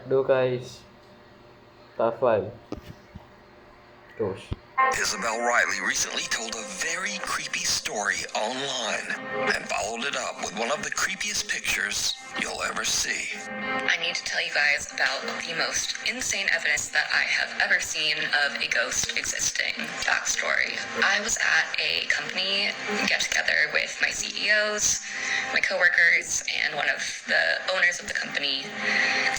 Do guys, top 5. Goes. Isabel Riley recently told a very creepy story online and followed it up with one of the creepiest pictures you'll ever see. I need to tell you guys about the most insane evidence that I have ever seen of a ghost existing. Backstory. I was at a company get-together with my CEOs, my coworkers, and one of the owners of the company.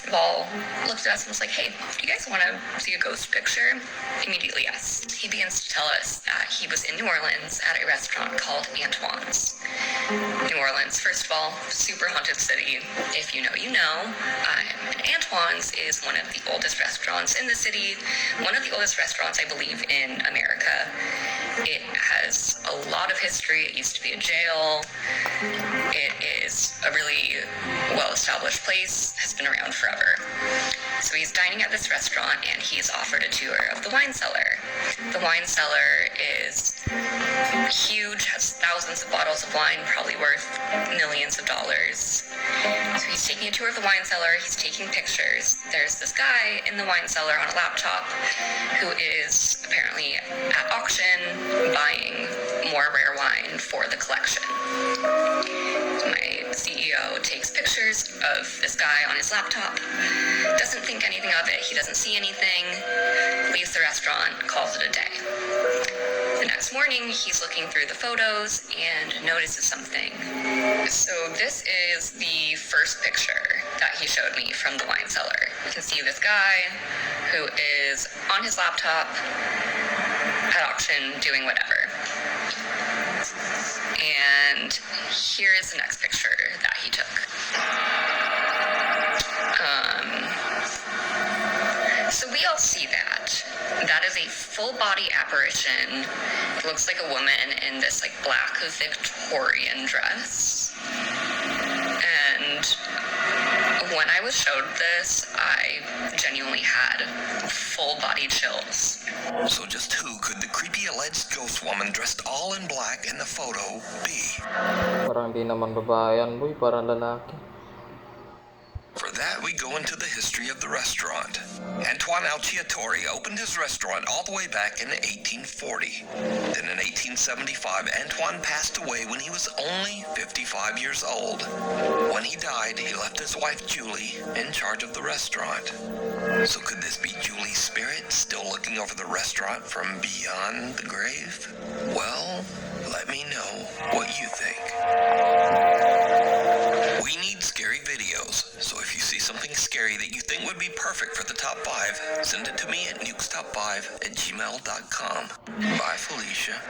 They all looked at us and was like, hey, do you guys want to see a ghost picture? Immediately, yes. He begins to tell us that he was in New Orleans at a restaurant called Antoine's. New Orleans, first of all, super haunted city. If you know, you know. And Antoine's is one of the oldest restaurants in the city, one of the oldest restaurants, I believe, in America. It has a lot of history. It used to be a jail. It is a really well-established place, has been around forever. So he's dining at this restaurant and he's offered a tour of the wine cellar. The wine cellar is huge, has thousands of bottles of wine, probably worth millions of dollars. So he's taking a tour of the wine cellar, he's taking pictures. There's this guy in the wine cellar on a laptop who is apparently at auction buying more rare wine for the collection. My CEO takes pictures of this guy on his laptop, doesn't think anything of it, he doesn't see anything, leaves the restaurant, calls it a day. The next morning, he's looking through the photos and notices something. So this is the first picture that he showed me from the wine cellar. You can see this guy who is on his laptop at auction doing whatever. And here is the next picture that he took. So we all see that. That is a full body apparition. It looks like a woman in this like black Victorian dress. And when I was showed this, I genuinely had full body chills. So just who could the creepy alleged ghost woman dressed all in black in the photo be? Parang di naman babae yan, boy. Parang lalaki. For that, we go into the history of the restaurant. Antoine Alciatore opened his restaurant all the way back in 1840. Then in 1875, Antoine passed away when he was only 55 years old. When he died, he left his wife Julie in charge of the restaurant. So could this be Julie's spirit still looking over the restaurant from beyond the grave? Well, let me know what you think. We need scary videos, so if you see something scary that you think would be perfect for the top 5, send it to me at nukestop5@gmail.com. Bye, Felicia.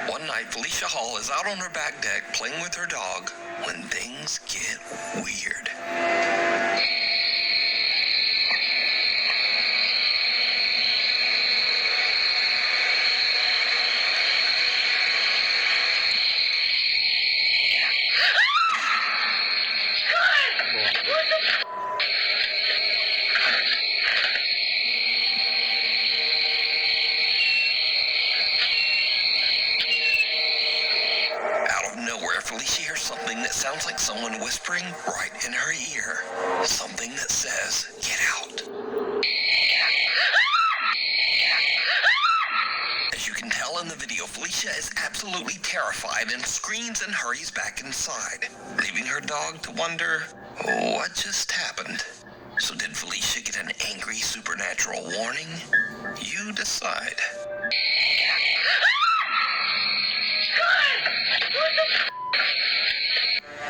One night, Felicia Hall is out on her back deck playing with her dog when things get weird. Felicia hears something that sounds like someone whispering right in her ear. Something that says, "Get out." As you can tell in the video, Felicia is absolutely terrified and screams and hurries back inside, leaving her dog to wonder, what just happened? So did Felicia get an angry supernatural warning? You decide.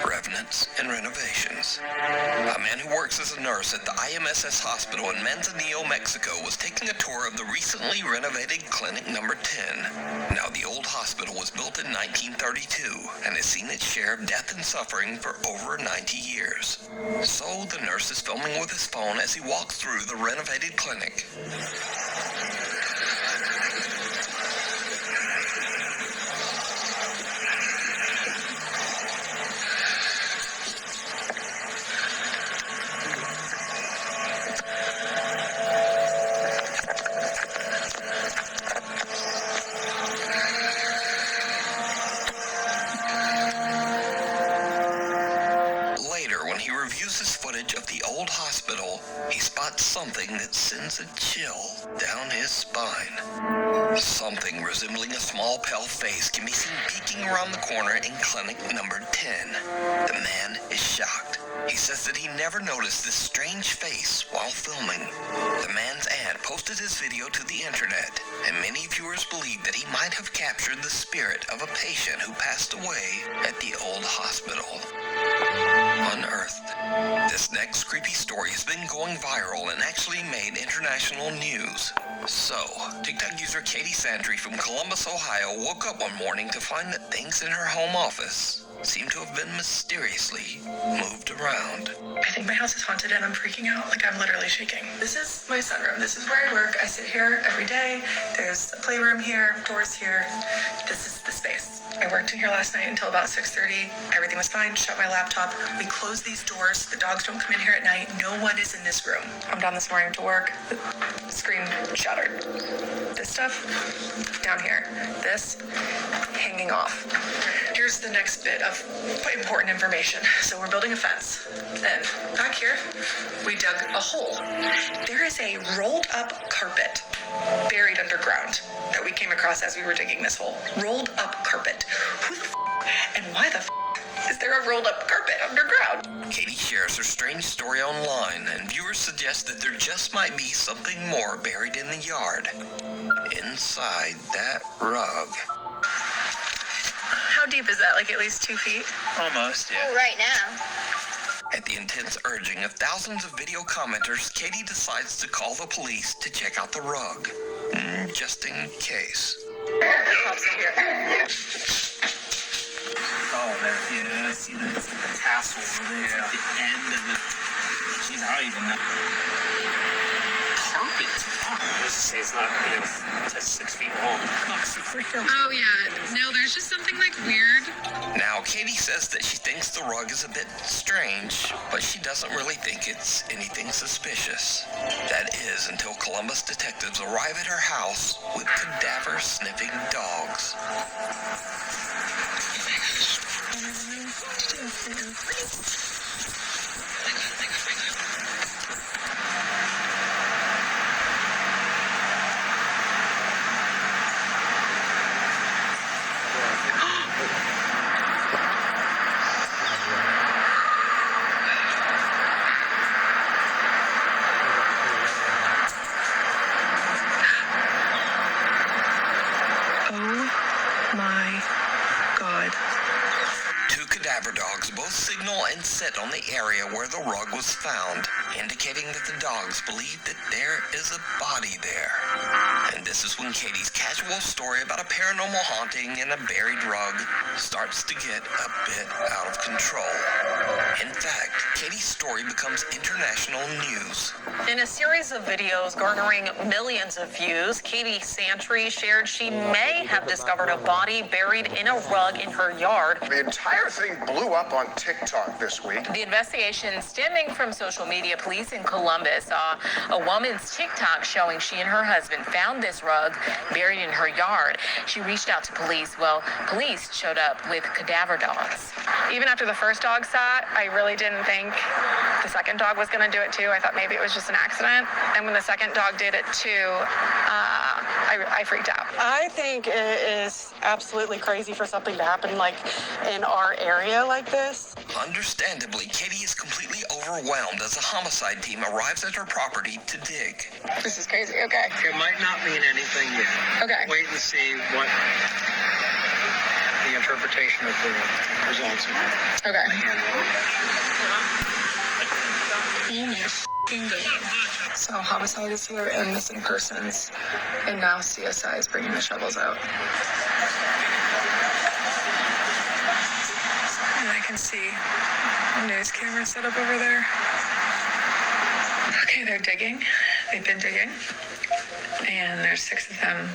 Revenants and renovations. A man who works as a nurse at the IMSS hospital in Manzanillo, Mexico, was taking a tour of the recently renovated Clinic Number 10. Now, the old hospital was built in 1932 and has seen its share of death and suffering for over 90 years. So, the nurse is filming with his phone as he walks through the renovated clinic. but something that sends a chill down his spine. Something resembling a small pale face can be seen peeking around the corner in clinic number 10. The man is shocked. He says that he never noticed this strange face while filming. The man's aunt posted his video to the internet, and many viewers believe that he might have captured the spirit of a patient who passed away at the old hospital. Unearthed. This next creepy story has been going viral and actually made international news. So, TikTok user Katie Santry from Columbus, Ohio woke up one morning to find that things in her home office seem to have been mysteriously moved around. I think my house is haunted and I'm freaking out, like I'm literally shaking. This is my sunroom. This is where I work. I sit here every day. There's a playroom here, doors here. This is the space. I worked in here last night until about 6:30. Everything was fine. Shut my laptop. We close these doors. The dogs don't come in here at night. No one is in this room. I'm down this morning to work. The screen shattered. This stuff down here. This hanging off. Here's the next bit of important information. So we're building a fence. Then back here, we dug a hole. There is a rolled up carpet buried underground that we came across as we were digging this hole. Rolled up carpet. Who the and why the is there a rolled up carpet underground? Katie shares her strange story online, and viewers suggest that there just might be something more buried in the yard. Inside that rug. How deep is that? Like at least 2 feet? Almost, yeah. Oh, right now. At the intense urging of thousands of video commenters, Katie decides to call the police to check out the rug. Just in case. Pops in here. Oh, yeah, I see that. It's like the tassel over there. It's like the end of it. Jeez, I don't even know. Carpet. Let's just say it's not, it's 6 feet long. Oh yeah. No, there's just something like weird. Now, Katie says that she thinks the rug is a bit strange, but she doesn't really think it's anything suspicious. That is until Columbus detectives arrive at her house with cadaver-sniffing dogs. Cadaver dogs both signal and sit on the area where the rug was found, indicating that the dogs believe that there is a body there. And this is when Katie's casual story about a paranormal haunting and a buried rug starts to get a bit out of control. In fact, Katie's story becomes international news. In a series of videos garnering millions of views, Katie Santry shared she may have discovered a body buried in a rug in her yard. The entire thing blew up on TikTok this week. The investigation stemming from social media. Police in Columbus saw a woman's TikTok showing she and her husband found this rug buried in her yard. She reached out to police. Well, police showed up with cadaver dogs. Even after the first dog saw it, I really didn't think the second dog was going to do it too. I thought maybe it was just an accident. And when the second dog did it too, I freaked out. I think it is absolutely crazy for something to happen like in our area like this. Understandably, Katie is completely overwhelmed as the homicide team arrives at her property to dig. This is crazy. Okay. It might not mean anything yet. Okay. Wait and see what the interpretation of the results are. Okay. So homicide is here and missing persons, and now CSI is bringing the shovels out. And I can see a news camera set up over there. Okay, they're digging. They've been digging, and there's 6 of them.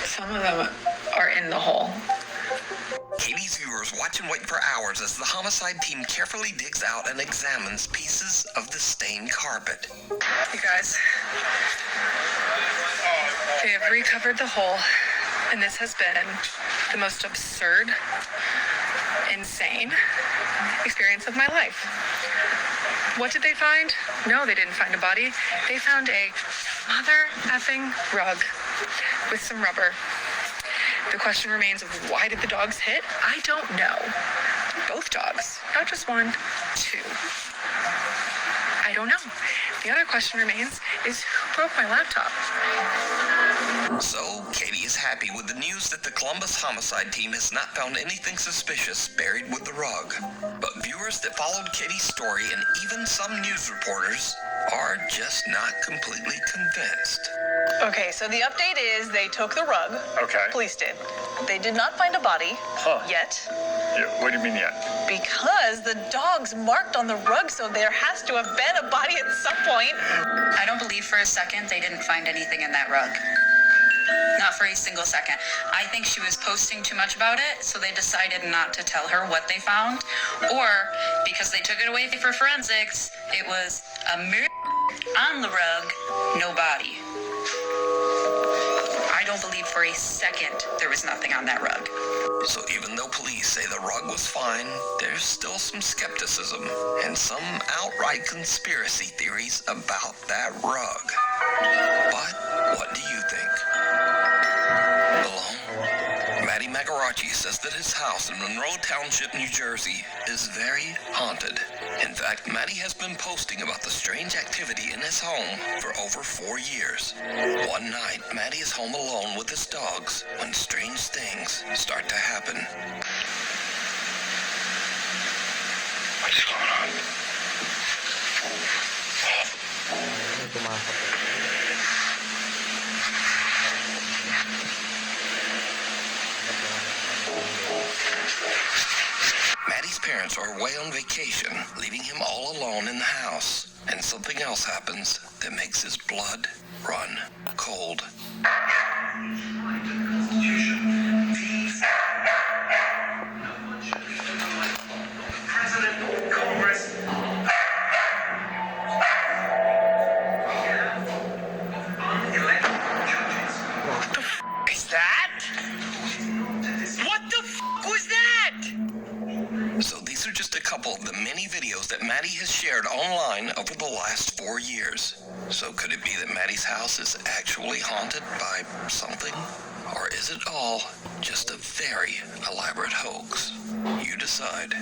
Some of them are in the hole. Katie's viewers watch and wait for hours as the homicide team carefully digs out and examines pieces of the stained carpet. You guys, they have recovered the hole, and this has been the most absurd, insane experience of my life. What did they find? No, they didn't find a body. They found a mother effing rug with some rubber. The question remains of why did the dogs hit? I don't know. Both dogs, not just one, two. I don't know. The other question remains is who broke my laptop? So, Katie is happy with the news that the Columbus homicide team has not found anything suspicious buried with the rug. But viewers that followed Katie's story and even some news reporters are just not completely convinced. Okay, so the update is they took the rug. Okay. Police did. They did not find a body yet. Yeah, what do you mean yet? Because the dogs marked on the rug, so there has to have been a body at some point. I don't believe for a second they didn't find anything in that rug. Not for a single second. I think she was posting too much about it, so they decided not to tell her what they found. Or, because they took it away for forensics, it was a mirror on the rug, no body. I don't believe for a second there was nothing on that rug. So even though police say the rug was fine, there's still some skepticism and some outright conspiracy theories about that rug. But what do you think? Hello? Matty Magarachi says that his house in Monroe Township, New Jersey is very haunted. In fact, Matty has been posting about the strange activity in his home for over 4 years. One night, Matty is home alone with his dogs when strange things start to happen. What's going on? Ano pumasok? Matty's parents are away on vacation, leaving him all alone in the house. And something else happens that makes his blood run cold. Is that? What the was that? So these are just a couple of the many videos that Matty has shared online over the last 4 years. So could it be that Matty's house is actually haunted by something? Or is it all just a very elaborate hoax? You decide.